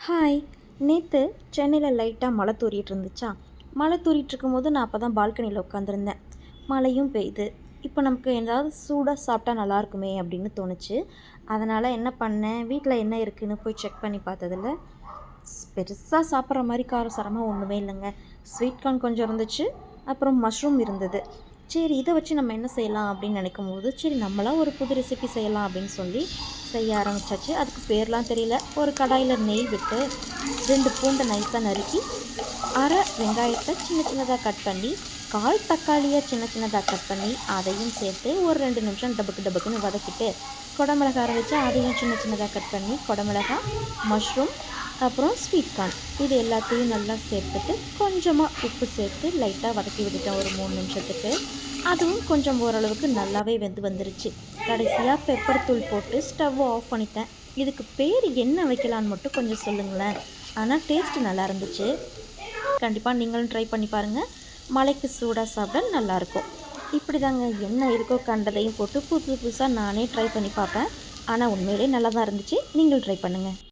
Hi. நேற்று சென்னையில் லைட்டாக மழை தூறிட்டு இருந்துச்சா. மழை தூறிட்டு இருக்கும்போது நான் அப்போ தான் பால்கனியில் உட்காந்துருந்தேன். மழையும் பெய்யுது. இப்போ நமக்கு ஏதாவது சூடாக சாப்பிட்டா நல்லாயிருக்குமே அப்படின்னு தோணுச்சு. அதனால் என்ன பண்ணேன், வீட்டில் என்ன இருக்குதுன்னு போய் செக் பண்ணி பார்த்ததில்ல பெருசாக சாப்பிட்ற மாதிரி காரசாரமாக ஒன்றுமே இல்லைங்க. ஸ்வீட் கார்ன் கொஞ்சம் இருந்துச்சு, அப்புறம் மஷ்ரூம் இருந்தது. சரி, இதை வச்சு நம்ம என்ன செய்யலாம் அப்படின்னு நினைக்கும் போது, சரி நம்மளாம் ஒரு புது ரெசிபி செய்யலாம் அப்படின்னு சொல்லி செய்ய ஆரம்பித்தாச்சு. அதுக்கு பேர்லாம் தெரியல. ஒரு கடாயில் நெய் விட்டு 2 பூண்டை நைஸாக நறுக்கி, அரை வெங்காயத்தை சின்ன சின்னதாக கட் பண்ணி, 1/4 தக்காளியை சின்ன சின்னதாக கட் பண்ணி அதையும் சேர்த்து ஒரு 2 நிமிஷம் டபக்குன்னு வதக்கிட்டு, குடமிளகா இருந்துச்சு அதையும் சின்ன சின்னதாக கட் பண்ணி, குடமிளகா, மஷ்ரூம், அப்புறம் ஸ்வீட் கார்ன் இது எல்லாத்தையும் நல்லா சேர்த்துட்டு கொஞ்சமாக உப்பு சேர்த்து லைட்டாக வதக்கி விட்டுட்டேன் ஒரு 3 நிமிஷத்துக்கு. அதுவும் கொஞ்சம் ஓரளவுக்கு நல்லாவே வெந்து வந்துருச்சு. கடைசியாக பெப்பர் தூள் போட்டு ஸ்டவ்வை ஆஃப் பண்ணிட்டேன். இதுக்கு பேர் என்ன வைக்கலான்னு மட்டும் கொஞ்சம் சொல்லுங்களேன். ஆனால் டேஸ்ட்டு நல்லா இருந்துச்சு. கண்டிப்பாக நீங்களும் ட்ரை பண்ணி பாருங்கள். மழைக்கு சூடாக சாப்பிட நல்லாயிருக்கும். இப்படி தாங்க என்ன இருக்கோ கண்டதையும் போட்டு புதுசாக நானே ட்ரை பண்ணி பார்ப்பேன். ஆனால் உண்மையிலே நல்லா தான் இருந்துச்சு. நீங்களும் ட்ரை பண்ணுங்கள்.